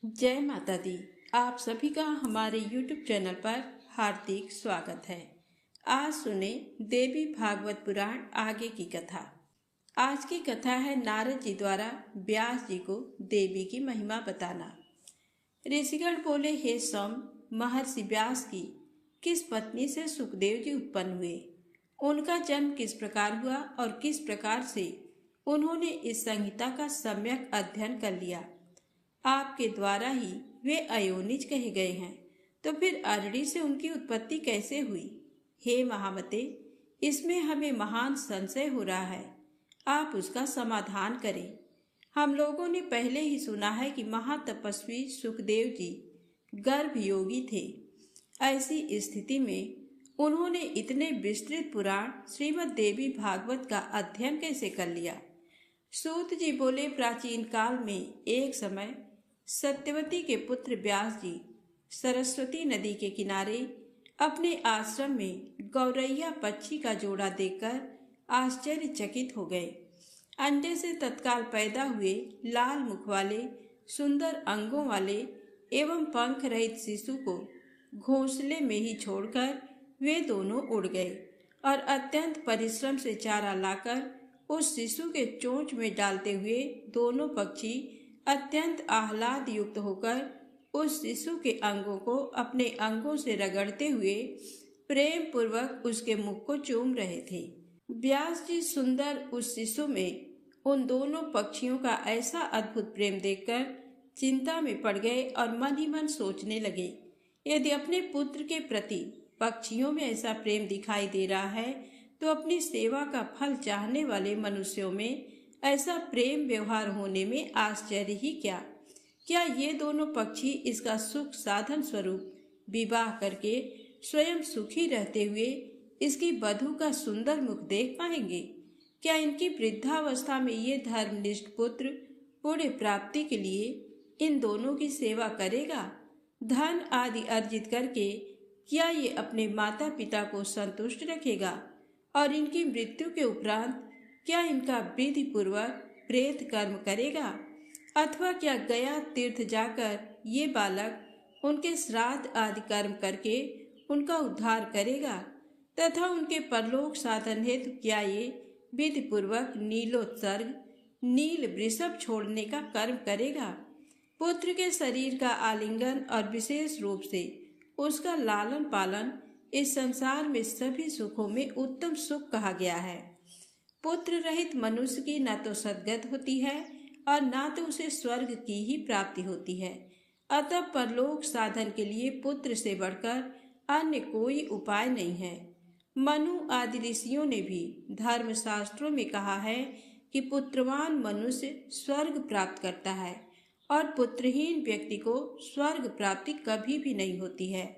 जय माता दी। आप सभी का हमारे YouTube चैनल पर हार्दिक स्वागत है। आज सुने देवी भागवत पुराण आगे की कथा। आज की कथा है नारद जी द्वारा व्यास जी को देवी की महिमा बताना। ऋषिगण बोले, हे सौम, महर्षि व्यास की किस पत्नी से सुखदेव जी उत्पन्न हुए, उनका जन्म किस प्रकार हुआ और किस प्रकार से उन्होंने इस संहिता का सम्यक अध्ययन कर लिया। आपके द्वारा ही वे अयोनिज कहे गए हैं, तो फिर अरणी से उनकी उत्पत्ति कैसे हुई। हे महामते, इसमें हमें महान संशय हो रहा है, आप उसका समाधान करें। हम लोगों ने पहले ही सुना है कि महातपस्वी सुखदेव जी गर्भयोगी थे। ऐसी स्थिति में उन्होंने इतने विस्तृत पुराण श्रीमद् देवी भागवत का अध्ययन कैसे कर लिया। सूत जी बोले, प्राचीन काल में एक समय सत्यवती के पुत्र व्यास जी सरस्वती नदी के किनारे अपने आश्रम में गौरैया पक्षी का जोड़ा देखकर आश्चर्यचकित हो गए। अंडे से तत्काल पैदा हुए लाल मुख वाले, सुंदर अंगों वाले एवं पंख रहित शिशु को घोंसले में ही छोड़कर वे दोनों उड़ गए और अत्यंत परिश्रम से चारा लाकर उस शिशु के चोंच में डालते हुए दोनों पक्षी अत्यंत आह्लाद युक्त होकर उस शिशु के अंगों को अपने अंगों से रगड़ते हुए प्रेम पूर्वक उसके मुख को चूम रहे थे। व्यास जी सुंदर उस शिशु में उन दोनों पक्षियों का ऐसा अद्भुत प्रेम देखकर चिंता में पड़ गए और मन ही मन सोचने लगे, यदि अपने पुत्र के प्रति पक्षियों में ऐसा प्रेम दिखाई दे रहा है तो अपनी सेवा का फल चाहने वाले मनुष्यों में ऐसा प्रेम व्यवहार होने में आश्चर्य ही क्या। क्या ये दोनों पक्षी इसका सुख साधन स्वरूप विवाह करके स्वयं सुखी रहते हुए इसकी वधू का सुंदर मुख देख पाएंगे। क्या इनकी वृद्धावस्था में ये धर्मनिष्ठ पुत्र पुण्य प्राप्ति के लिए इन दोनों की सेवा करेगा। धन आदि अर्जित करके क्या ये अपने माता पिता को संतुष्ट रखेगा और इनकी मृत्यु के उपरांत क्या इनका विधि पूर्वक प्रेत कर्म करेगा, अथवा क्या गया तीर्थ जाकर ये बालक उनके श्राद्ध आदि कर्म करके उनका उद्धार करेगा, तथा उनके परलोक साधन हेतु क्या ये विधि पूर्वक नीलोत्सर्ग नील वृषभ छोड़ने का कर्म करेगा। पुत्र के शरीर का आलिंगन और विशेष रूप से उसका लालन पालन इस संसार में सभी सुखों में उत्तम सुख कहा गया है। पुत्र रहित मनुष्य की न तो सद्गति होती है और न तो उसे स्वर्ग की ही प्राप्ति होती है। अतः परलोक साधन के लिए पुत्र से बढ़कर अन्य कोई उपाय नहीं है। मनु आदि ऋषियों ने भी धर्म शास्त्रों में कहा है कि पुत्रवान मनुष्य स्वर्ग प्राप्त करता है और पुत्रहीन व्यक्ति को स्वर्ग प्राप्ति कभी भी नहीं होती है।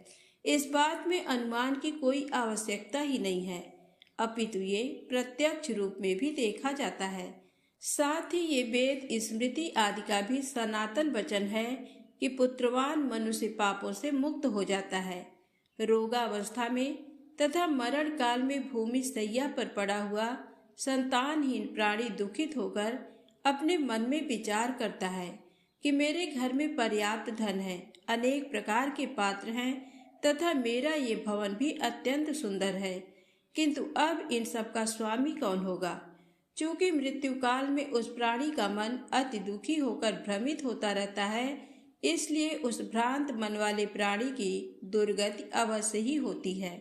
इस बात में अनुमान की कोई आवश्यकता ही नहीं है, अपितु ये प्रत्यक्ष रूप में भी देखा जाता है। साथ ही ये वेद स्मृति आदि का भी सनातन वचन है कि पुत्रवान मनुष्य पापों से मुक्त हो जाता है। रोगावस्था में तथा मरण काल में भूमि सैया पर पड़ा हुआ संतानहीन प्राणी दुखित होकर अपने मन में विचार करता है कि मेरे घर में पर्याप्त धन है, अनेक प्रकार के पात्र हैं तथा मेरा ये भवन भी अत्यंत सुंदर है, किंतु अब इन सब का स्वामी कौन होगा। चूंकि मृत्यु काल में उस प्राणी का मन अति दुखी होकर भ्रमित होता रहता है, इसलिए उस भ्रांत मन वाले प्राणी की दुर्गति अवश्य ही होती है।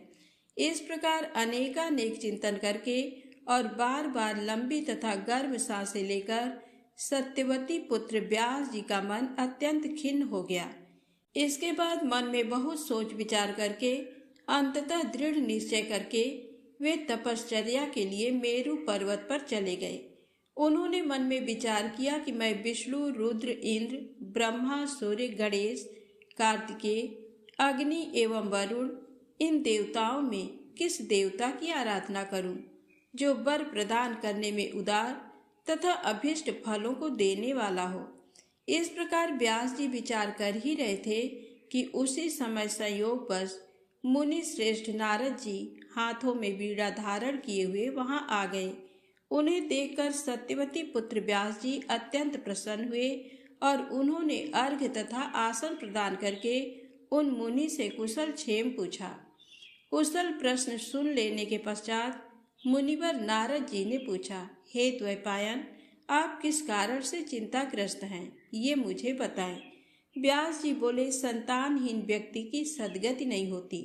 इस प्रकार अनेकानेक चिंतन करके और बार बार लंबी तथा गर्म सांसें लेकर सत्यवती पुत्र व्यास जी का मन अत्यंत खिन्न हो गया। इसके बाद मन में बहुत सोच विचार करके अंततः दृढ़ निश्चय करके वे तपश्चर्या के लिए मेरु पर्वत पर चले गए। उन्होंने मन में विचार किया कि मैं विष्णु, रुद्र, इंद्र, ब्रह्मा, सूर्य, गणेश, कार्तिकेय, अग्नि एवं वरुण, इन देवताओं में किस देवता की आराधना करूं, जो वर प्रदान करने में उदार तथा अभीष्ट फलों को देने वाला हो। इस प्रकार व्यास जी विचार कर ही रहे थे कि उसी समय संयोगवश मुनि श्रेष्ठ नारद जी हाथों में वीणा धारण किए हुए वहां आ गए। उन्हें देखकर सत्यवती पुत्र व्यास जी अत्यंत प्रसन्न हुए और उन्होंने अर्घ्य तथा आसन प्रदान करके उन मुनि से कुशल क्षेम पूछा। कुशल प्रश्न सुन लेने के पश्चात मुनिवर नारद जी ने पूछा, हे द्वैपायन, आप किस कारण से चिंताग्रस्त हैं, ये मुझे बताएं। व्यास जी बोले, संतानहीन व्यक्ति की सद्गति नहीं होती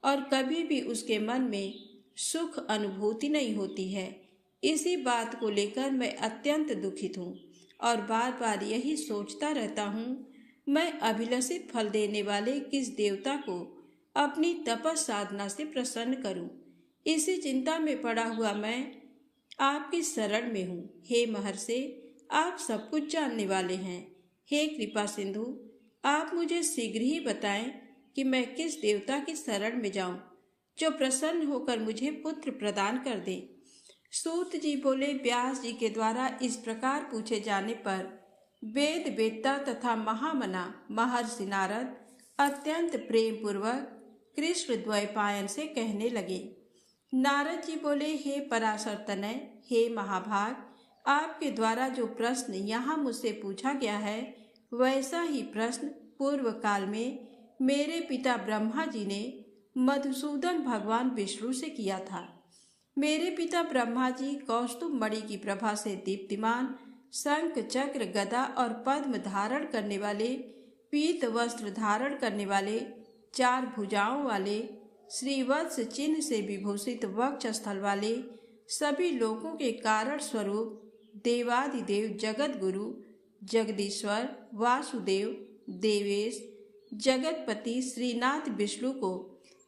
और कभी भी उसके मन में सुख अनुभूति नहीं होती है। इसी बात को लेकर मैं अत्यंत दुखित हूँ और बार बार यही सोचता रहता हूँ, मैं अभिलषित फल देने वाले किस देवता को अपनी तपस साधना से प्रसन्न करूं। इसी चिंता में पड़ा हुआ मैं आपकी शरण में हूँ। हे महर्षि, आप सब कुछ जानने वाले हैं। हे कृपा सिंधु, आप मुझे शीघ्र ही बताएं कि मैं किस देवता की शरण में जाऊं, जो प्रसन्न होकर मुझे पुत्र प्रदान कर दे। सूत जी बोले, व्यास जी के द्वारा इस प्रकार पूछे जाने पर वेद वेत्ता तथा महामना महर्षि नारद अत्यंत प्रेम पूर्वक कृष्ण द्वैपायन से कहने लगे। नारद जी बोले, हे पराशर तनय, हे महाभाग, आपके द्वारा जो प्रश्न यहाँ मुझसे पूछा गया है वैसा ही प्रश्न पूर्व काल में मेरे पिता ब्रह्मा जी ने मधुसूदन भगवान विष्णु से किया था। मेरे पिता ब्रह्मा जी कौस्तुभ मणि की प्रभा से दीप्तिमान शंख चक्र गदा और पद्म धारण करने वाले, पीत वस्त्र धारण करने वाले, 4 भुजाओं वाले, श्रीवत्स चिन्ह से विभूषित वक्ष स्थल वाले, सभी लोकों के कारण स्वरूप देवादिदेव जगत गुरु जगदीश्वर वासुदेव देवेश जगतपति श्रीनाथ विष्णु को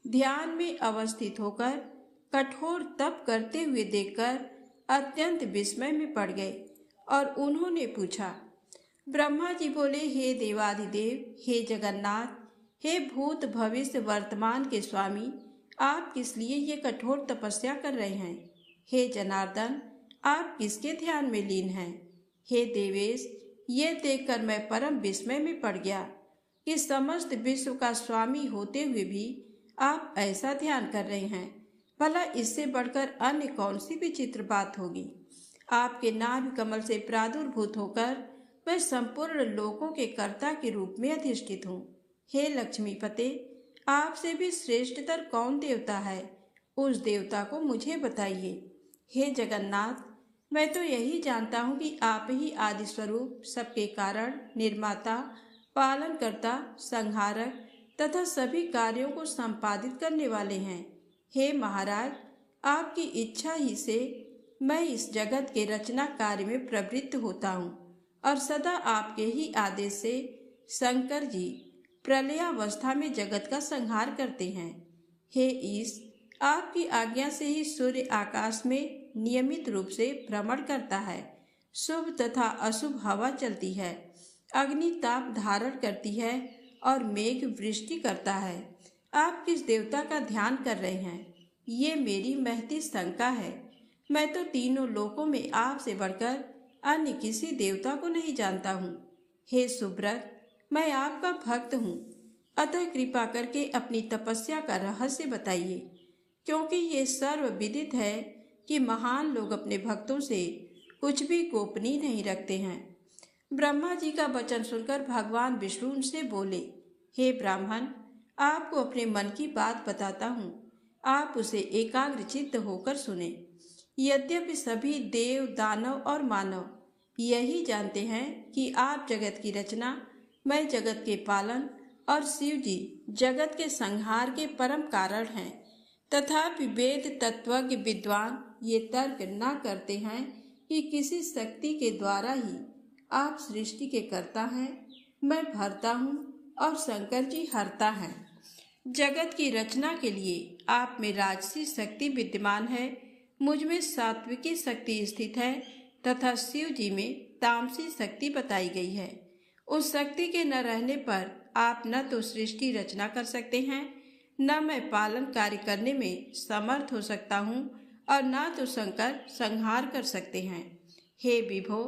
ध्यान में अवस्थित होकर कठोर तप करते हुए देखकर अत्यंत विस्मय में पड़ गए और उन्होंने पूछा। ब्रह्मा जी बोले, हे देवादिदेव, हे जगन्नाथ, हे भूत भविष्य वर्तमान के स्वामी, आप किस लिए ये कठोर तपस्या कर रहे हैं। हे जनार्दन, आप किसके ध्यान में लीन हैं। हे देवेश, ये देखकर मैं परम विस्मय में पड़ गया कि समस्त विश्व का स्वामी होते हुए भी आप ऐसा ध्यान कर रहे हैं। भला इससे बढ़कर अन्य कौन सी विचित्र बात होगी। आपके नाभि कमल से प्रादुर्भूत होकर मैं संपूर्ण लोकों के कर्ता के रूप में अधिष्ठित हूँ। हे लक्ष्मीपते, आपसे भी श्रेष्ठतर कौन देवता है, उस देवता को मुझे बताइए। हे जगन्नाथ, मैं तो यही जानता हूँ कि आप ही आदि स्वरूप, सबके कारण, निर्माता, पालनकर्ता, संहारक तथा सभी कार्यों को संपादित करने वाले हैं। हे महाराज, आपकी इच्छा ही से मैं इस जगत के रचना कार्य में प्रवृत्त होता हूँ और सदा आपके ही आदेश से शंकर जी प्रलयावस्था में जगत का संहार करते हैं। हे ईश, आपकी आज्ञा से ही सूर्य आकाश में नियमित रूप से भ्रमण करता है, शुभ तथा अशुभ हवा चलती है, अग्नि ताप धारण करती है और मेघ वृष्टि करता है। आप किस देवता का ध्यान कर रहे हैं, ये मेरी महती शंका है। मैं तो तीनों लोकों में आपसे बढ़कर अन्य किसी देवता को नहीं जानता हूँ। हे सुब्रत, मैं आपका भक्त हूँ, अतः कृपा करके अपनी तपस्या का रहस्य बताइए, क्योंकि ये सर्व विदित है कि महान लोग अपने भक्तों से कुछ भी गोपनीय नहीं रखते हैं। ब्रह्मा जी का वचन सुनकर भगवान विष्णु उनसे बोले, हे ब्राह्मण, आपको अपने मन की बात बताता हूँ, आप उसे एकाग्रचित्त होकर सुने। यद्यपि सभी देव, दानव और मानव यही जानते हैं कि आप जगत की रचना, मैं जगत के पालन और शिव जी जगत के संहार के परम कारण हैं, तथापि वेद तत्वज्ञ विद्वान ये तर्क न करते हैं कि किसी शक्ति के द्वारा ही आप सृष्टि के कर्ता हैं, मैं भरता हूँ और शंकर जी हरता हैं। जगत की रचना के लिए आप में राजसी शक्ति विद्यमान है, मुझ में सात्विकी शक्ति स्थित है तथा शिव जी में तामसी शक्ति बताई गई है। उस शक्ति के न रहने पर आप न तो सृष्टि रचना कर सकते हैं, न मैं पालन कार्य करने में समर्थ हो सकता हूँ और न तो शंकर संहार कर सकते हैं। हे विभो,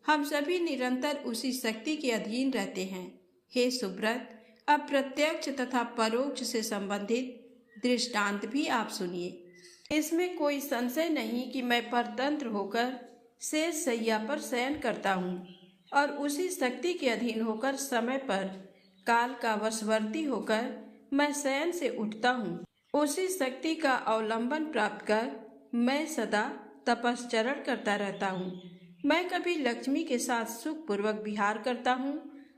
हम सभी निरंतर उसी शक्ति के अधीन रहते हैं। हे सुब्रत, अब प्रत्यक्ष तथा परोक्ष से संबंधित दृष्टांत भी आप सुनिए। इसमें कोई संशय नहीं कि मैं परतंत्र होकर शेष शैया पर शयन करता हूँ। और उसी शक्ति के अधीन होकर समय पर काल का वशवर्ती होकर मैं शयन से उठता हूँ। उसी शक्ति का अवलंबन प्राप्त कर मैं सदा तपश्चरण करता रहता हूँ। मैं कभी लक्ष्मी के साथ सुखपूर्वक विहार करता हूँ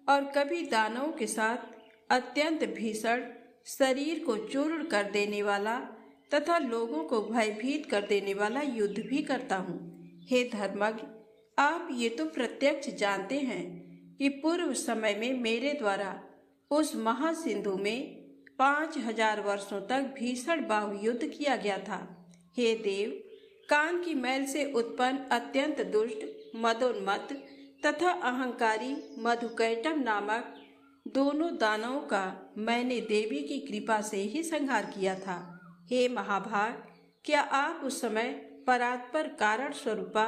और कभी दानवों के साथ अत्यंत भीषण शरीर को चूर्ण कर देने वाला तथा लोगों को भयभीत कर देने वाला युद्ध भी करता हूँ। हे धर्मज्ञ, आप ये तो प्रत्यक्ष जानते हैं कि पूर्व समय में मेरे द्वारा उस महासिंधु में 5000 वर्षों तक भीषण बाहुयुद्ध किया गया था। हे देव, कान की मैल से उत्पन्न अत्यंत दुष्ट, मदोन्मत्त तथा अहंकारी मधुकैटभ नामक दोनों दानवों का मैंने देवी की कृपा से ही संहार किया था। हे महाभाग, क्या आप उस समय परात्पर कारण स्वरूपा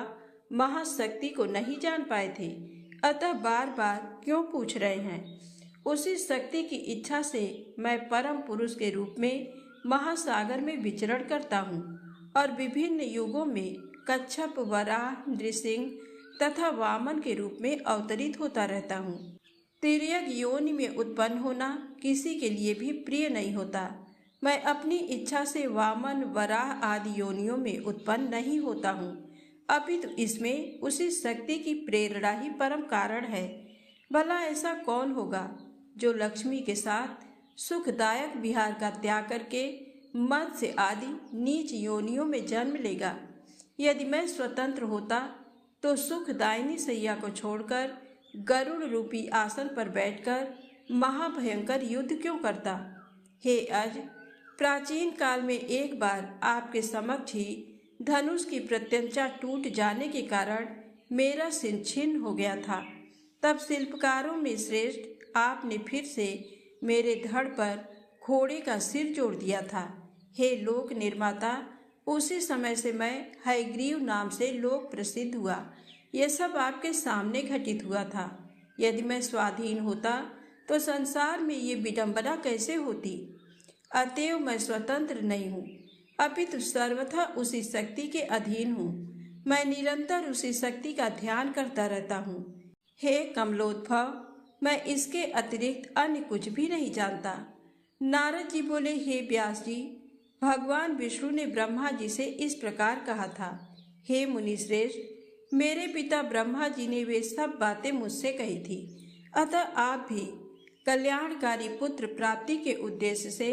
महाशक्ति को नहीं जान पाए थे? अतः बार बार क्यों पूछ रहे हैं? उसी शक्ति की इच्छा से मैं परम पुरुष के रूप में महासागर में विचरण करता हूँ और विभिन्न युगों में कच्छप, वराह, नृसिंह तथा वामन के रूप में अवतरित होता रहता हूँ। तिर्यक योनि में उत्पन्न होना किसी के लिए भी प्रिय नहीं होता। मैं अपनी इच्छा से वामन, वराह आदि योनियों में उत्पन्न नहीं होता हूँ, अपितु इसमें उसी शक्ति की प्रेरणा ही परम कारण है। भला ऐसा कौन होगा जो लक्ष्मी के साथ सुखदायक विहार का त्याग करके मत्स्य आदि नीच योनियों में जन्म लेगा? यदि मैं स्वतंत्र होता तो सुखदायिनी सैया को छोड़कर गरुड़ रूपी आसन पर बैठकर महाभयंकर युद्ध क्यों करता? हे अज, प्राचीन काल में एक बार आपके समक्ष ही धनुष की प्रत्यंचा टूट जाने के कारण मेरा सिर छिन्न हो गया था। तब शिल्पकारों में श्रेष्ठ आपने फिर से मेरे धड़ पर घोड़े का सिर जोड़ दिया था। हे लोक निर्माता, उसी समय से मैं हयग्रीव नाम से लोक प्रसिद्ध हुआ। यह सब आपके सामने घटित हुआ था। यदि मैं स्वाधीन होता तो संसार में ये विडंबना कैसे होती? अतएव मैं स्वतंत्र नहीं हूँ, अपितु सर्वथा उसी शक्ति के अधीन हूँ। मैं निरंतर उसी शक्ति का ध्यान करता रहता हूँ। हे कमलोद्भव, मैं इसके अतिरिक्त अन्य कुछ भी नहीं जानता। नारद जी बोले, हे व्यास जी, भगवान विष्णु ने ब्रह्मा जी से इस प्रकार कहा था, हे मुनिश्रेष्ठ, मेरे पिता ब्रह्मा जी ने वे सब बातें मुझसे कही थी। अतः आप भी कल्याणकारी पुत्र प्राप्ति के उद्देश्य से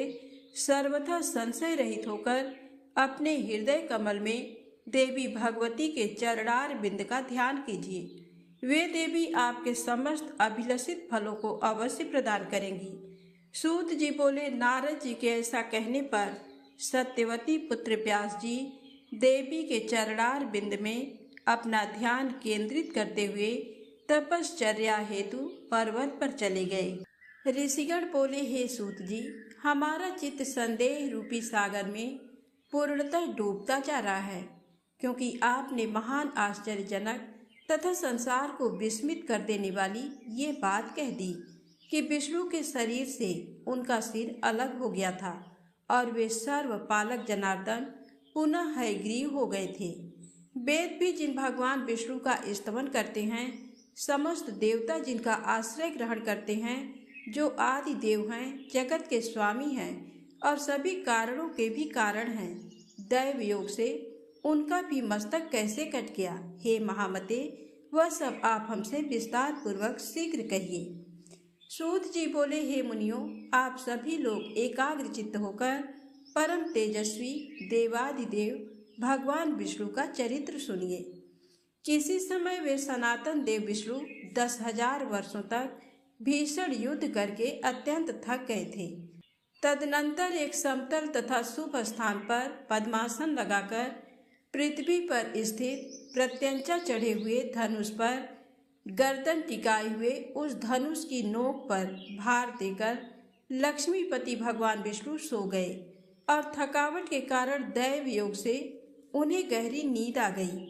सर्वथा संशय रहित होकर अपने हृदय कमल में देवी भगवती के चरणार बिंद का ध्यान कीजिए। वे देवी आपके समस्त अभिलषित फलों को अवश्य प्रदान करेंगी। सूत जी बोले, नारद जी के ऐसा कहने पर सत्यवती पुत्र व्यास जी देवी के चरणार बिंद में अपना ध्यान केंद्रित करते हुए तपश्चर्या हेतु पर्वत पर चले गए। ऋषिगण बोले, हे सूत जी, हमारा चित्त संदेह रूपी सागर में पूर्णतः डूबता जा रहा है, क्योंकि आपने महान आश्चर्यजनक तथा संसार को विस्मित कर देने वाली ये बात कह दी कि विष्णु के शरीर से उनका सिर अलग हो गया था और वे सर्वपालक जनार्दन पुनः हयग्रीव हो गए थे। वेद भी जिन भगवान विष्णु का स्तवन करते हैं, समस्त देवता जिनका आश्रय ग्रहण करते हैं, जो आदि देव हैं, जगत के स्वामी हैं और सभी कारणों के भी कारण हैं, दैव योग से उनका भी मस्तक कैसे कट गया? हे महामते, वह सब आप हमसे विस्तार पूर्वक शीघ्र कहिए। सूत जी बोले, हे मुनियों, आप सभी लोग एकाग्र चित्त होकर परम तेजस्वी देवादिदेव भगवान विष्णु का चरित्र सुनिए। किसी समय वे सनातन देव विष्णु 10,000 वर्षों तक भीषण युद्ध करके अत्यंत थक गए थे। तदनंतर एक समतल तथा शुभ स्थान पर पद्मासन लगाकर पृथ्वी पर स्थित प्रत्यंचा चढ़े हुए धनुष पर गर्दन टिकाए हुए उस धनुष की नोक पर भार देकर लक्ष्मीपति भगवान विष्णु सो गए और थकावट के कारण दैव योग से उन्हें गहरी नींद आ गई।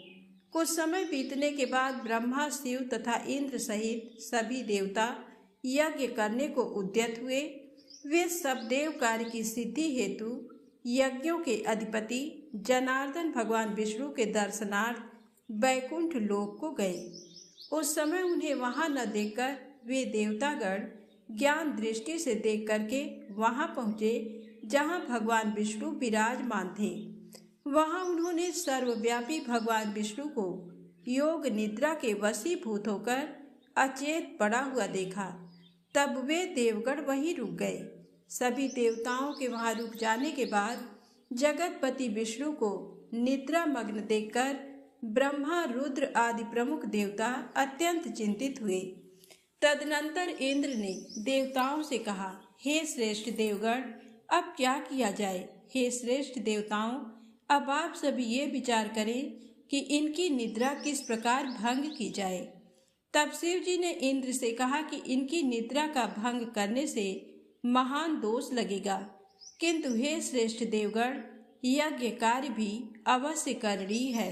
कुछ समय बीतने के बाद ब्रह्मा, शिव तथा इंद्र सहित सभी देवता यज्ञ करने को उद्यत हुए। वे सब देव कार्य की सिद्धि हेतु यज्ञों के अधिपति जनार्दन भगवान विष्णु के दर्शनार्थ बैकुंठ लोक को गए। उस समय उन्हें वहां न देखकर वे देवतागण ज्ञान दृष्टि से देख करके वहां पहुंचे जहां भगवान विष्णु विराजमान थे। वहां उन्होंने सर्वव्यापी भगवान विष्णु को योग निद्रा के वशीभूत होकर अचेत पड़ा हुआ देखा। तब वे देवगण वहीं रुक गए। सभी देवताओं के वहां रुक जाने के बाद जगतपति विष्णु को निद्रा मग्न देखकर ब्रह्मा रुद्र आदि प्रमुख देवता अत्यंत चिंतित हुए। तदनंतर इंद्र ने देवताओं से कहा, हे श्रेष्ठ देवगण, अब क्या किया जाए। हे श्रेष्ठ देवताओं, अब आप सभी ये विचार करें कि इनकी निद्रा किस प्रकार भंग की जाए। तब शिव जी ने इंद्र से कहा कि इनकी निद्रा का भंग करने से महान दोष लगेगा, किंतु हे श्रेष्ठ देवगण, यज्ञ कार्य भी अवश्य करणीय है।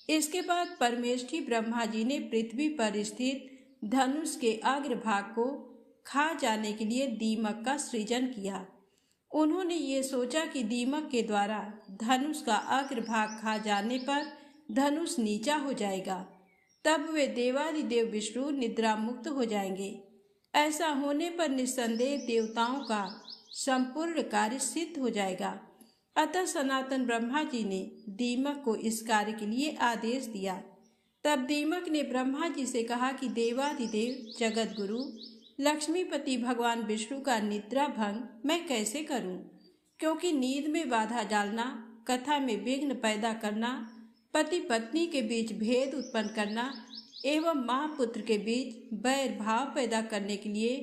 इसके बाद परमेष्ठी ब्रह्मा जी ने पृथ्वी पर स्थित धनुष के अग्रभाग को खा जाने के लिए दीमक का सृजन किया। उन्होंने ये सोचा कि दीमक के द्वारा धनुष का अग्रभाग खा जाने पर धनुष नीचा हो जाएगा, तब वे देवादिदेव विष्णु निद्रा मुक्त हो जाएंगे। ऐसा होने पर निस्संदेह देवताओं का संपूर्ण कार्य सिद्ध हो जाएगा। अतः सनातन ब्रह्मा जी ने दीमक को इस कार्य के लिए आदेश दिया। तब दीमक ने ब्रह्मा जी से कहा कि देवादिदेव जगत गुरु लक्ष्मीपति भगवान विष्णु का निद्रा भंग मैं कैसे करूं? क्योंकि नींद में बाधा डालना, कथा में विघ्न पैदा करना, पति पत्नी के बीच भेद उत्पन्न करना एवं माँ पुत्र के बीच बैर भाव पैदा करने के लिए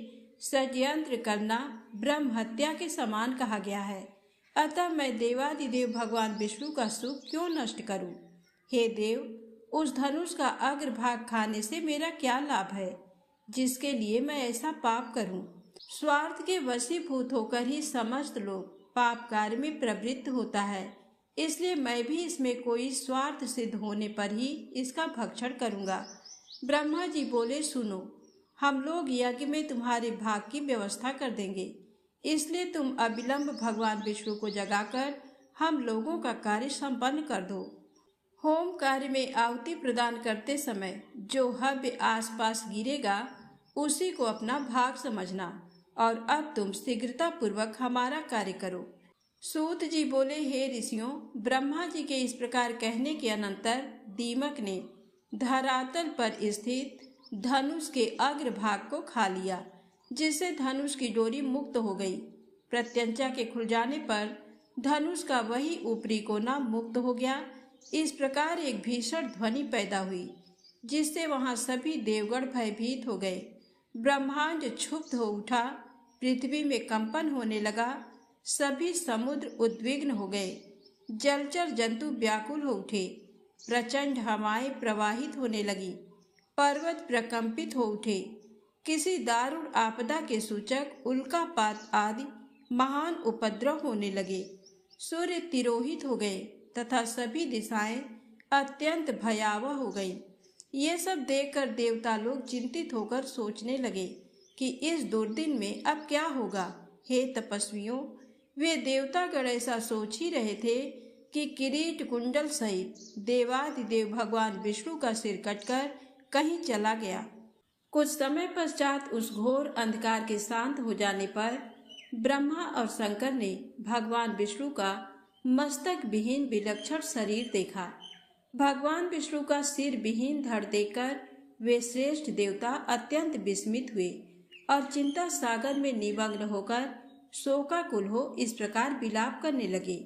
षड्यंत्र करना ब्रह्म हत्या के समान कहा गया है। अतः मैं देवादिदेव भगवान विष्णु का सुख क्यों नष्ट करूं? हे देव, उस धनुष का अग्रभाग खाने से मेरा क्या लाभ है, जिसके लिए मैं ऐसा पाप करूं? स्वार्थ के वशीभूत होकर ही समस्त लोग पाप कार्य में प्रवृत्त होता है, इसलिए मैं भी इसमें कोई स्वार्थ सिद्ध होने पर ही इसका भक्षण करूंगा। ब्रह्मा जी बोले, सुनो, हम लोग यज्ञ में तुम्हारे भाग की व्यवस्था कर देंगे, इसलिए तुम अविलंब भगवान विष्णु को जगाकर हम लोगों का कार्य संपन्न कर दो। होम कार्य में आहुति प्रदान करते समय जो हव्य आसपास गिरेगा उसी को अपना भाग समझना, और अब तुम शीघ्रता पूर्वक हमारा कार्य करो। सूत जी बोले, हे ऋषियों, ब्रह्मा जी के इस प्रकार कहने के अनंतर दीमक ने धरातल पर स्थित धनुष के अग्रभाग को खा लिया, जिससे धनुष की डोरी मुक्त हो गई। प्रत्यंचा के खुल जाने पर धनुष का वही ऊपरी कोना मुक्त हो गया। इस प्रकार एक भीषण ध्वनि पैदा हुई, जिससे वहां सभी देवगण भयभीत हो गए। ब्रह्मांड क्षुब्ध हो उठा, पृथ्वी में कंपन होने लगा, सभी समुद्र उद्विग्न हो गए, जलचर जंतु व्याकुल हो उठे, प्रचंड हवाएं प्रवाहित होने लगी, पर्वत प्रकंपित हो उठे। किसी दारुण आपदा के सूचक उल्कापात आदि महान उपद्रव होने लगे। सूर्य तिरोहित हो गए तथा सभी दिशाएं अत्यंत भयावह हो गई। ये सब देखकर देवता लोग चिंतित होकर सोचने लगे कि इस दुर्दिन में अब क्या होगा। हे तपस्वियों, वे देवतागण ऐसा सोच ही रहे थे कि किरीट कुंडल सहित देवादिदेव भगवान विष्णु का सिर कटकर कहीं चला गया। कुछ समय पश्चात उस घोर अंधकार के शांत हो जाने पर ब्रह्मा और शंकर ने भगवान विष्णु का मस्तक विहीन विलक्षण शरीर देखा। भगवान विष्णु का सिर विहीन धड़ देखकर वे श्रेष्ठ देवता अत्यंत विस्मित हुए और चिंता सागर में निमग्न होकर शोकाकुल हो इस प्रकार विलाप करने लगे।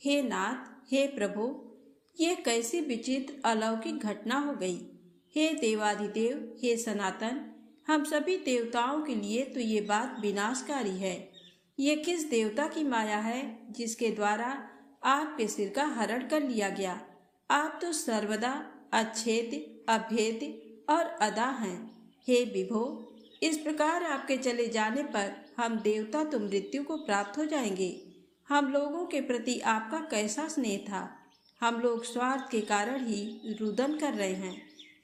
हे नाथ, हे प्रभु, ये कैसी विचित्र अलौकिक घटना हो गई। हे देवाधिदेव, हे सनातन, हम सभी देवताओं के लिए तो ये बात विनाशकारी है। ये किस देवता की माया है जिसके द्वारा आपके सिर का हरण कर लिया गया? आप तो सर्वदा अच्छेद्य, अभेद्य और अदा हैं। हे विभो, इस प्रकार आपके चले जाने पर हम देवता तो मृत्यु को प्राप्त हो जाएंगे। हम लोगों के प्रति आपका कैसा स्नेह था। हम लोग स्वार्थ के कारण ही रुदन कर रहे हैं।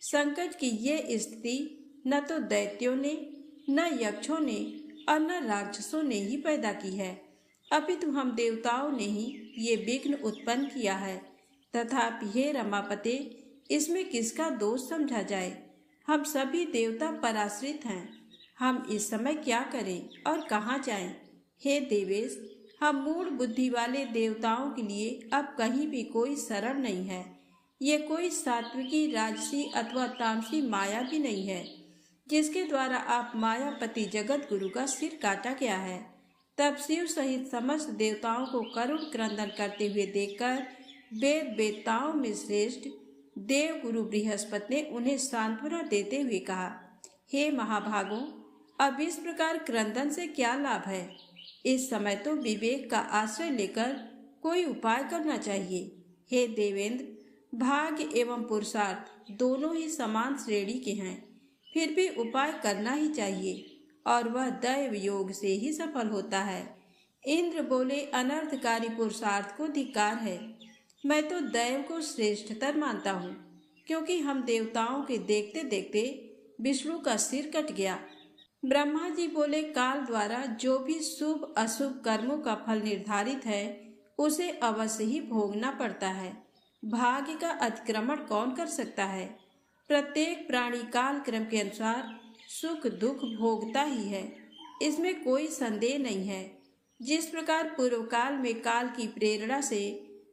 संकट की ये स्थिति न तो दैत्यों ने, न यक्षों ने और न राक्षसों ने ही पैदा की है, अपितु हम देवताओं ने ही ये विघ्न उत्पन्न किया है। तथापि हे रमापते, इसमें किसका दोष समझा जाए? हम सभी देवता पर आश्रित हैं। हम इस समय क्या करें और कहाँ जाएं? हे देवेश, हम मूढ़ बुद्धि वाले देवताओं के लिए अब कहीं भी कोई शरण नहीं है। ये कोई सात्विकी, राजसी अथवा तामसी माया भी नहीं है जिसके द्वारा आप मायापति जगत गुरु का सिर काटा गया है। तब शिव सहित समस्त देवताओं को करुण क्रंदन करते हुए देखकर वेद वेत्ताओं में श्रेष्ठ देव गुरु बृहस्पति ने उन्हें सांत्वना देते हुए कहा, हे महाभागों, अब इस प्रकार क्रंदन से क्या लाभ है? इस समय तो विवेक का आश्रय लेकर कोई उपाय करना चाहिए। हे देवेंद्र, भाग्य एवं पुरुषार्थ दोनों ही समान श्रेणी के हैं, फिर भी उपाय करना ही चाहिए और वह दैव योग से ही सफल होता है। इंद्र बोले, अनर्थकारी पुरुषार्थ को धिक्कार है। मैं तो दैव को श्रेष्ठतर मानता हूँ, क्योंकि हम देवताओं के देखते देखते विष्णु का सिर कट गया। ब्रह्मा जी बोले, काल द्वारा जो भी शुभ अशुभ कर्मों का फल निर्धारित है उसे अवश्य ही भोगना पड़ता है। भाग्य का अतिक्रमण कौन कर सकता है? प्रत्येक प्राणी काल क्रम के अनुसार सुख दुख भोगता ही है, इसमें कोई संदेह नहीं है। जिस प्रकार पूर्व काल में काल की प्रेरणा से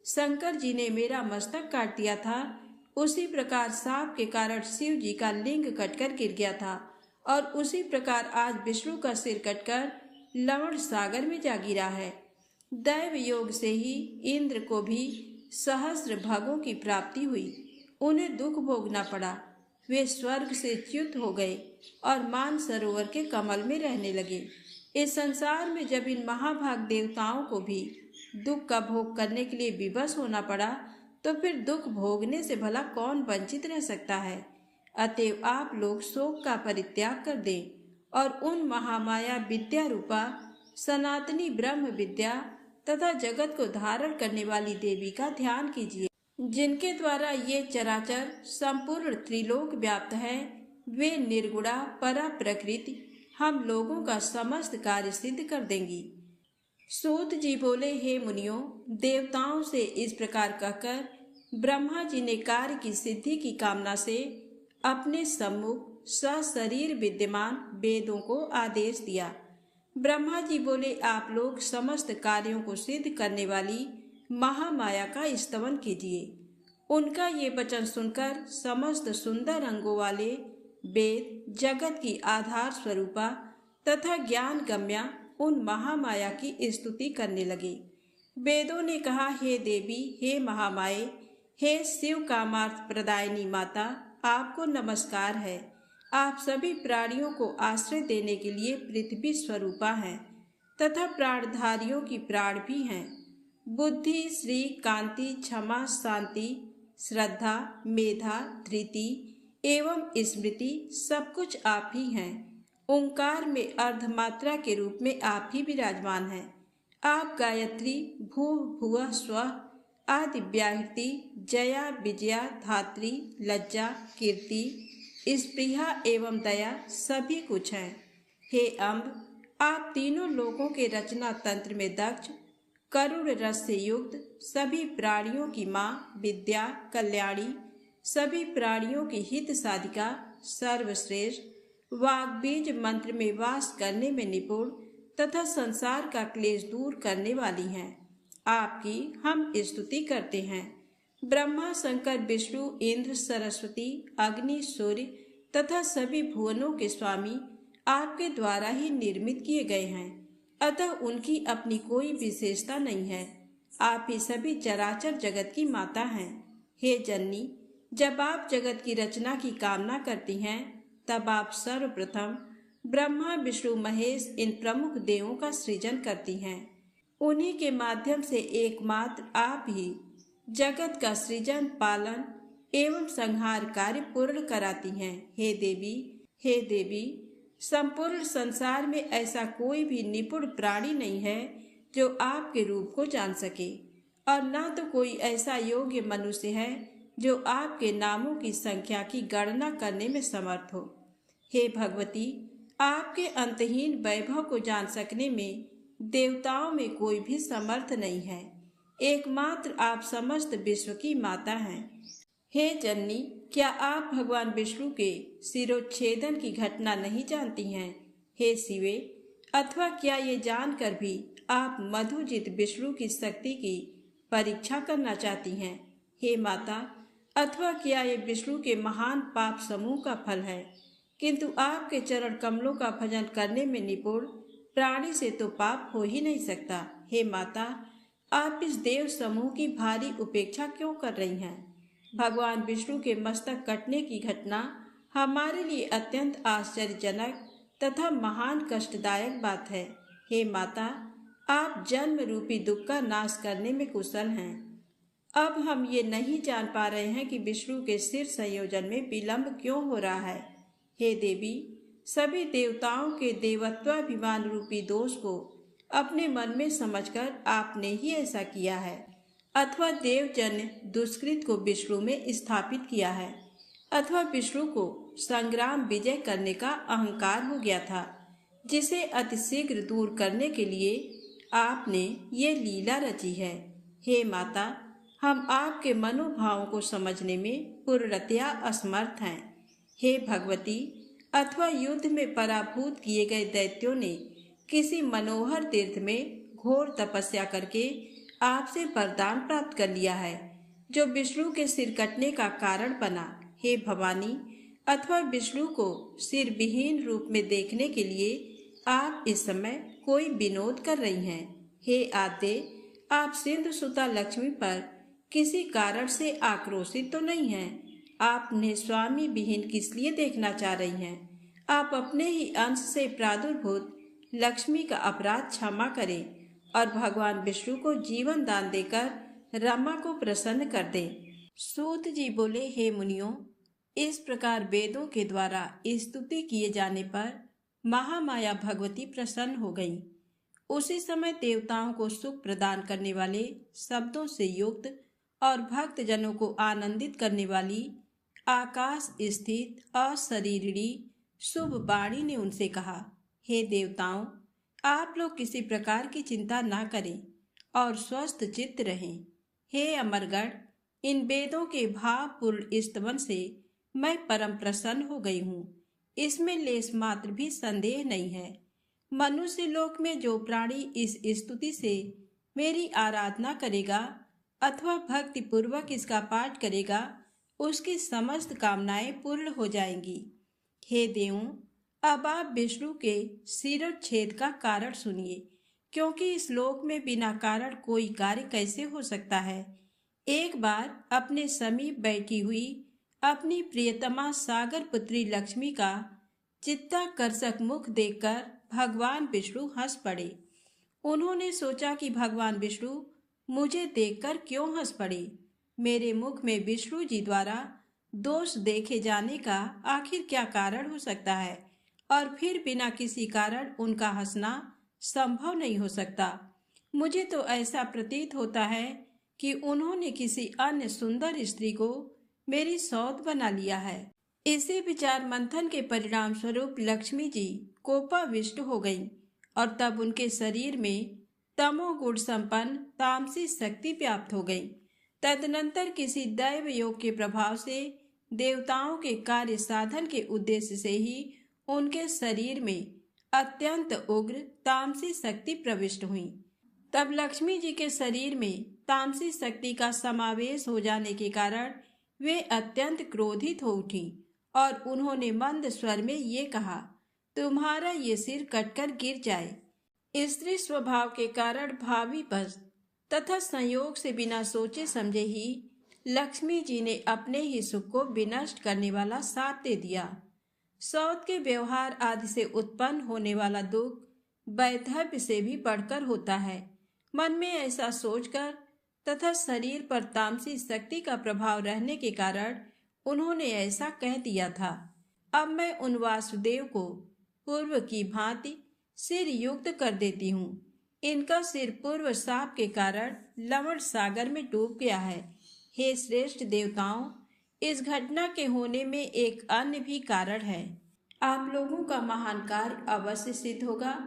शंकर जी ने मेरा मस्तक काट दिया था, उसी प्रकार सांप के कारण शिव जी का लिंग कटकर गिर गया था और उसी प्रकार आज विष्णु का सिर कटकर लवण सागर में जा गिरा है। दैव योग से ही इंद्र को भी सहस्र भागों की प्राप्ति हुई। उन्हें दुख भोगना पड़ा। वे स्वर्ग से च्युत हो गए और मान सरोवर के कमल में रहने लगे। इस संसार में जब इन महाभाग देवताओं को भी दुख का भोग करने के लिए विवश होना पड़ा, तो फिर दुख भोगने से भला कौन वंचित रह सकता है? अतएव आप लोग शोक का परित्याग कर दें और उन महामाया विद्या रूपा सनातनी ब्रह्म विद्या तथा जगत को धारण करने वाली देवी का ध्यान कीजिए, जिनके द्वारा ये चराचर संपूर्ण त्रिलोक व्याप्त है। वे निर्गुणा परा प्रकृति हम लोगों का समस्त कार्य सिद्ध कर देंगी। सूत जी बोले, हे मुनियों, देवताओं से इस प्रकार कहकर ब्रह्मा जी ने कार्य की सिद्धि की कामना से अपने सम्मुख सशरीर विद्यमान वेदों को आदेश दिया। ब्रह्मा जी बोले, आप लोग समस्त कार्यों को सिद्ध करने वाली महामाया का स्तवन कीजिए। उनका ये वचन सुनकर समस्त सुंदर अंगों वाले वेद जगत की आधार स्वरूपा तथा ज्ञान गम्या उन महामाया की स्तुति करने लगे। वेदों ने कहा, हे देवी, हे महामाये, हे शिव कामार्थ प्रदायिनी माता, आपको नमस्कार है। आप सभी प्राणियों को आश्रय देने के लिए पृथ्वी स्वरूपा हैं तथा प्राणधारियों की प्राण भी हैं। बुद्धि, श्री, कांति, क्षमा, शांति, श्रद्धा, मेधा, धृति एवं स्मृति सब कुछ आप ही हैं। ओंकार में अर्धमात्रा के रूप में आप ही विराजमान हैं। आप गायत्री, भू भुवः स्वः आदि व्याहृति, जया, विजया, धात्री, लज्जा, कीर्ति, स्पृहा एवं दया सभी कुछ हैं। हे अम्ब, आप तीनों लोकों के रचना तंत्र में दक्ष, करुण रस से युक्त, सभी प्राणियों की माँ, विद्या, कल्याणी, सभी प्राणियों की हित साधिका, सर्वश्रेष्ठ, वाग्बीज मंत्र में वास करने में निपुण तथा संसार का क्लेश दूर करने वाली हैं। आपकी हम स्तुति करते हैं। ब्रह्मा, शंकर, विष्णु, इंद्र, सरस्वती, अग्नि, सूर्य तथा सभी भुवनों के स्वामी आपके द्वारा ही निर्मित किए गए हैं, अतः उनकी अपनी कोई विशेषता नहीं है। आप ही सभी चराचर जगत की माता हैं। हे जननी, जब आप जगत की रचना की कामना करती हैं, तब आप सर्वप्रथम ब्रह्मा, विष्णु, महेश इन प्रमुख देवों का सृजन करती हैं। उन्हीं के माध्यम से एकमात्र आप ही जगत का सृजन, पालन एवं संहार कार्य पूर्ण कराती हैं। हे देवी, संपूर्ण संसार में ऐसा कोई भी निपुण प्राणी नहीं है जो आपके रूप को जान सके, और न तो कोई ऐसा योग्य मनुष्य है जो आपके नामों की संख्या की गणना करने में समर्थ हो। हे भगवती, आपके अंतहीन वैभव को जान सकने में देवताओं में कोई भी समर्थ नहीं है। एकमात्र आप समस्त विश्व की माता हैं। हे जननी, क्या आप भगवान विष्णु के शिरोच्छेदन की घटना नहीं जानती हैं? हे शिवे, अथवा क्या ये जानकर भी आप मधुजित विष्णु की शक्ति की परीक्षा करना चाहती हैं? हे माता, अथवा क्या ये विष्णु के महान पाप समूह का फल है? किंतु आपके चरण कमलों का भजन करने में निपुण प्राणी से तो पाप हो ही नहीं सकता। हे माता, आप इस देव समूह की भारी उपेक्षा क्यों कर रही हैं? भगवान विष्णु के मस्तक कटने की घटना हमारे लिए अत्यंत आश्चर्यजनक तथा महान कष्टदायक बात है। हे माता, आप जन्म रूपी दुख का नाश करने में कुशल हैं। अब हम ये नहीं जान पा रहे हैं कि विष्णु के सिर संयोजन में विलंब क्यों हो रहा है। हे देवी, सभी देवताओं के देवत्वाभिमान रूपी दोष को अपने मन में समझकर आपने ही ऐसा किया है, अथवा देवजन दुष्कृत को विष्णु में स्थापित किया है, अथवा विष्णु को संग्राम विजय करने का अहंकार हो गया था, जिसे अतिशीघ्र दूर करने के लिए आपने ये लीला रची है। हे माता, हम आपके मनोभावों को समझने में पूर्णतया असमर्थ हैं। हे भगवती, अथवा युद्ध में पराभूत किए गए दैत्यों ने किसी मनोहर तीर्थ में घोर तपस्या करके आपसे वरदान प्राप्त कर लिया है, जो विष्णु के सिर कटने का कारण बना। हे भवानी, अथवा विष्णु को सिर विहीन रूप में देखने के लिए आप इस समय कोई विनोद कर रही हैं। हे आद्य, आप सिंधु सुता लक्ष्मी पर किसी कारण से आक्रोशित तो नहीं हैं। आपने स्वामी विहीन किस लिए देखना चाह रही हैं? आप अपने ही अंश से प्रादुर्भूत लक्ष्मी का अपराध क्षमा करें और भगवान विष्णु को जीवन दान देकर रमा को प्रसन्न कर दें। सूत जी बोले, हे मुनियों, इस प्रकार वेदों के द्वारा स्तुति किए जाने पर महामाया भगवती प्रसन्न हो गईं। उसी समय देवताओं को सुख प्रदान करने वाले शब्दों से युक्त और भक्त जनों को आनंदित करने वाली आकाश स्थित अशरीरिणी शुभ वाणी ने उनसे कहा, हे देवताओं, आप लोग किसी प्रकार की चिंता ना करें और स्वस्थ चित्त रहें। हे अमरगढ़, इन वेदों के भावपूर्ण स्तवन से मैं परम प्रसन्न हो गई हूँ। इसमें लेश मात्र भी संदेह नहीं है। मनुष्य लोक में जो प्राणी इस स्तुति से मेरी आराधना करेगा अथवा भक्ति पूर्वक इसका पाठ करेगा, उसकी समस्त कामनाएं पूर्ण हो जाएंगी। हे देवों, अब आप विष्णु के शिरोच्छेद का कारण सुनिए, क्योंकि इस लोक में बिना कारण कोई कार्य कैसे हो सकता है। एक बार अपने समीप बैठी हुई अपनी प्रियतमा सागर पुत्री लक्ष्मी का चित्ताकर्षक मुख देखकर भगवान विष्णु हंस पड़े। उन्होंने सोचा कि भगवान विष्णु मुझे देखकर क्यों हंस पड़े। मेरे मुख में विष्णु जी द्वारा दोष देखे जाने का आखिर क्या कारण हो सकता है, और फिर बिना किसी कारण उनका हंसना संभव नहीं हो सकता। मुझे तो ऐसा प्रतीत होता है कि उन्होंने किसी अन्य सुंदर स्त्री को मेरी सौत बना लिया है। इसी विचार मंथन के परिणाम स्वरूप लक्ष्मी जी कोपाविष्ट हो गईं और तब उनके शरीर में तमोगुण संपन्न तामसी शक्ति व्याप्त हो गई। तदनंतर किसी दैव योग के प्रभाव से देवताओं के कार्य साधन के उद्देश्य से ही उनके शरीर में अत्यंत उग्र तामसी शक्ति प्रविष्ट हुई। तब लक्ष्मी जी के शरीर में तामसी शक्ति का समावेश हो जाने के कारण वे अत्यंत क्रोधित हो उठी और उन्होंने मंद स्वर में ये कहा, तुम्हारा ये सिर कटकर गिर जाए। स्त्री स्वभाव के कारण भावीवश तथा संयोग से बिना सोचे समझे ही लक्ष्मी जी ने अपने ही सुख को विनष्ट करने वाला शाप दे दिया। सौत के व्यवहार आदि से उत्पन्न होने वाला दुख वैधव्य से भी बढ़कर होता है। मन में ऐसा सोचकर तथा शरीर पर तामसी शक्ति का प्रभाव रहने के कारण उन्होंने ऐसा कह दिया था। अब मैं उन वासुदेव को पूर्व की भांति सिर युक्त कर देती हूँ। इनका सिर पूर्व शाप के कारण लवण सागर में डूब गया है। हे श्रेष्ठ देवताओं, इस घटना के होने में एक अन्य भी कारण है। आप लोगों का महान कार्य अवश्य सिद्ध होगा,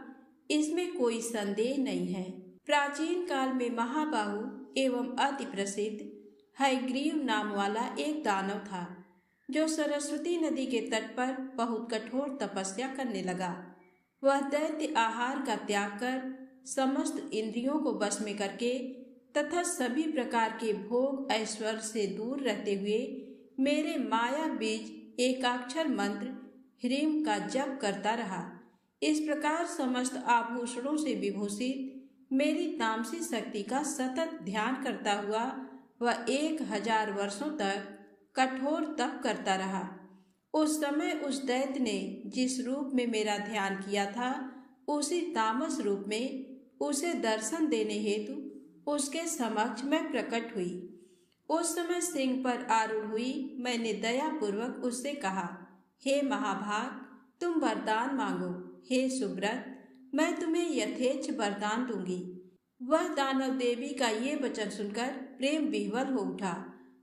इसमें कोई संदेह नहीं है। प्राचीन काल में महाबाहु एवं अति प्रसिद्ध हयग्रीव नाम वाला एक दानव था जो सरस्वती नदी के तट पर बहुत कठोर तपस्या करने लगा। वह दैत्य आहार का त्याग कर समस्त इंद्रियों को बस में करके तथा सभी प्रकार के भोग ऐश्वर्य से दूर रहते हुए मेरे माया बीज एकाक्षर मंत्र ह्रीम का जप करता रहा। इस प्रकार समस्त आभूषणों से विभूषित मेरी तामसी शक्ति का सतत ध्यान करता हुआ वह 1000 वर्षों तक कठोर तप करता रहा। उस समय उस दैत्य ने जिस रूप में मेरा ध्यान किया था उसी तामस रूप में उसे दर्शन देने हेतु उसके समक्ष मैं प्रकट हुई। उस समय सिंह पर आरूढ़ हुई मैंने दयापूर्वक उससे कहा, हे महाभाग, तुम वरदान मांगो। हे सुब्रत, मैं तुम्हें यथेच्छ वरदान दूंगी। वह दानव देवी का ये वचन सुनकर प्रेम विह्वल हो उठा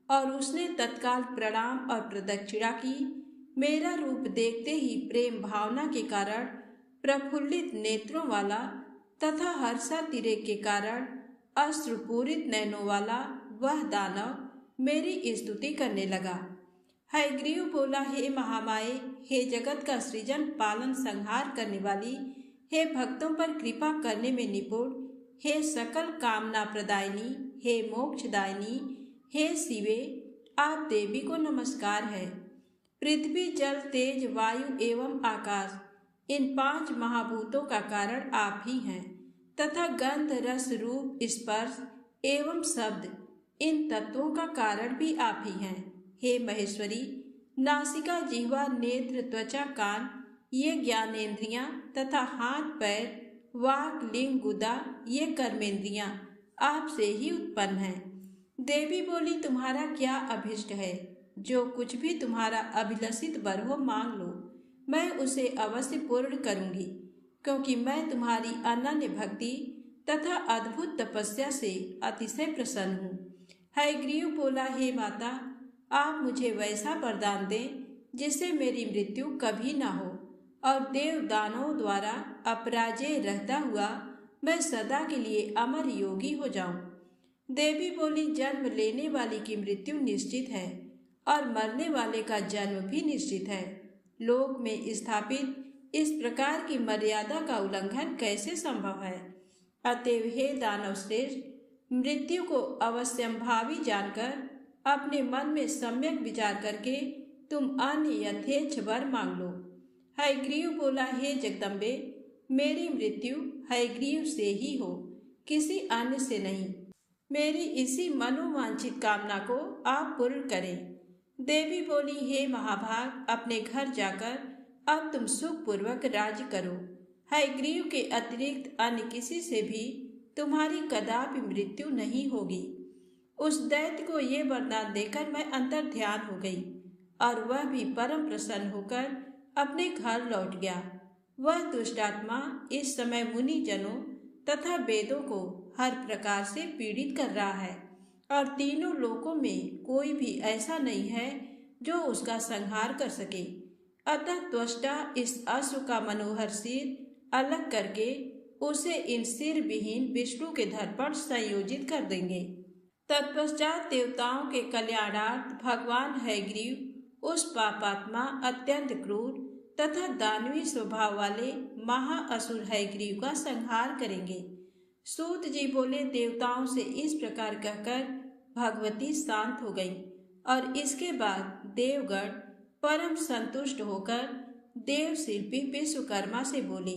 और उसने तत्काल प्रणाम और प्रदक्षिणा की। मेरा रूप देखते ही प्रेम भावना के कारण प्रफुल्लित नेत्रों वाला तथा हर्षातिरेक के कारण अश्रुपूरित नयनों वाला वह दानव मेरी स्तुति करने लगा। हयग्रीव बोला, हे महामाये, हे जगत का सृजन पालन संहार करने वाली, हे भक्तों पर कृपा करने में निपुण, हे सकल कामना प्रदायिनी, हे मोक्षदायिनी, हे शिवे, आप देवी को नमस्कार है। पृथ्वी जल तेज वायु एवं आकाश इन 5 महाभूतों का कारण आप ही हैं तथा गंध रस रूप स्पर्श एवं शब्द इन तत्वों का कारण भी आप ही हैं। हे महेश्वरी, नासिका जिह्वा नेत्र त्वचा कान ये ज्ञानेन्द्रियां तथा हाथ पैर वाक लिंग गुदा ये कर्मेंद्रियां आपसे ही उत्पन्न हैं। देवी बोली, तुम्हारा क्या अभिष्ट है? जो कुछ भी तुम्हारा अभिलषित वर हो मांग लो, मैं उसे अवश्य पूर्ण करूंगी, क्योंकि मैं तुम्हारी अनन्य भक्ति तथा अद्भुत तपस्या से अतिशय प्रसन्न हूँ। हयग्रीव बोला, हे माता, आप मुझे वैसा वरदान दें जिससे मेरी मृत्यु कभी ना हो और देव दानवों द्वारा अपराजय रहता हुआ मैं सदा के लिए अमर योगी हो जाऊं। देवी बोली, जन्म लेने वाली की मृत्यु निश्चित है और मरने वाले का जन्म भी निश्चित है। लोक में स्थापित इस प्रकार की मर्यादा का उल्लंघन कैसे संभव है? अतएव हे दानव श्रेष्ठ, मृत्यु को अवश्यंभावी जानकर अपने मन में सम्यक विचार करके तुम अन्य यथेच्छ वर मांग लो। हयग्रीव बोला, हे जगदम्बे, मेरी मृत्यु हयग्रीव से ही हो, किसी अन्य से नहीं। मेरी इसी मनोवांछित कामना को आप पूर्ण करें। देवी बोली, हे महाभाग, अपने घर जाकर अब तुम सुखपूर्वक राज्य करो। हयग्रीव के अतिरिक्त अन्य किसी से भी तुम्हारी कदापि मृत्यु नहीं होगी। उस दैत्य को ये वरदान देकर मैं अंतर ध्यान हो गई और वह भी परम प्रसन्न होकर अपने घर लौट गया। वह दुष्टात्मा इस समय मुनि जनों तथा वेदों को हर प्रकार से पीड़ित कर रहा है और तीनों लोकों में कोई भी ऐसा नहीं है जो उसका संहार कर सके। अतः त्वष्टा इस अश्व का मनोहर सिर अलग करके उसे इन सिर विहीन विष्णु के धड़ पर संयोजित कर देंगे। तत्पश्चात देवताओं के कल्याणार्थ भगवान हयग्रीव उस पापात्मा अत्यंत क्रूर तथा दानवी स्वभाव वाले महाअसुर हयग्रीव का संहार करेंगे। सूत जी बोले, देवताओं से इस प्रकार कहकर भगवती शांत हो गई और इसके बाद देवगण परम संतुष्ट होकर देव शिल्पी विश्वकर्मा से बोले।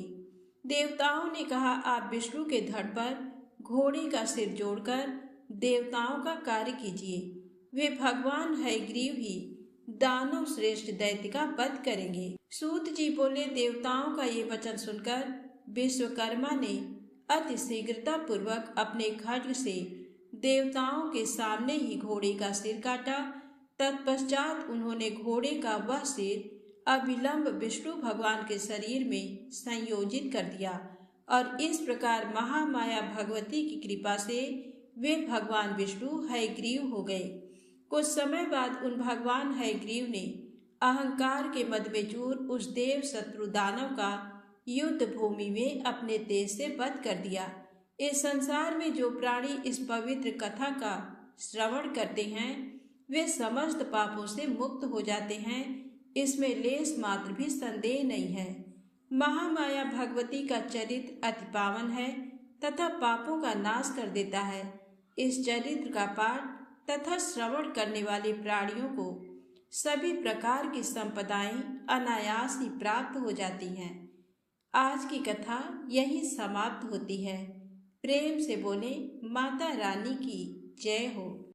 देवताओं ने कहा, आप विष्णु के धड़ पर घोड़े का सिर जोड़कर देवताओं का कार्य कीजिए। वे भगवान हयग्रीव ही दानव श्रेष्ठ दैत्य का वध करेंगे। सूत जी बोले, देवताओं का ये वचन सुनकर विश्वकर्मा ने अति शीघ्रता पूर्वक अपने खड्ग से देवताओं के सामने ही घोड़े का सिर काटा। तत्पश्चात उन्होंने घोड़े का वह सिर अविलंब विष्णु भगवान के शरीर में संयोजित कर दिया और इस प्रकार महामाया भगवती की कृपा से वे भगवान विष्णु हयग्रीव हो गए। कुछ समय बाद उन भगवान हयग्रीव ने अहंकार के मद में चूर उस देव शत्रु दानव का युद्ध भूमि में अपने तेज से वध कर दिया। इस संसार में जो प्राणी इस पवित्र कथा का श्रवण करते हैं वे समस्त पापों से मुक्त हो जाते हैं, इसमें लेस मात्र भी संदेह नहीं है। महामाया भगवती का चरित्र अति पावन है तथा पापों का नाश कर देता है। इस चरित्र का पाठ तथा श्रवण करने वाले प्राणियों को सभी प्रकार की संपदाएं अनायास ही प्राप्त हो जाती हैं। आज की कथा यही समाप्त होती है। प्रेम से बोले माता रानी की जय हो।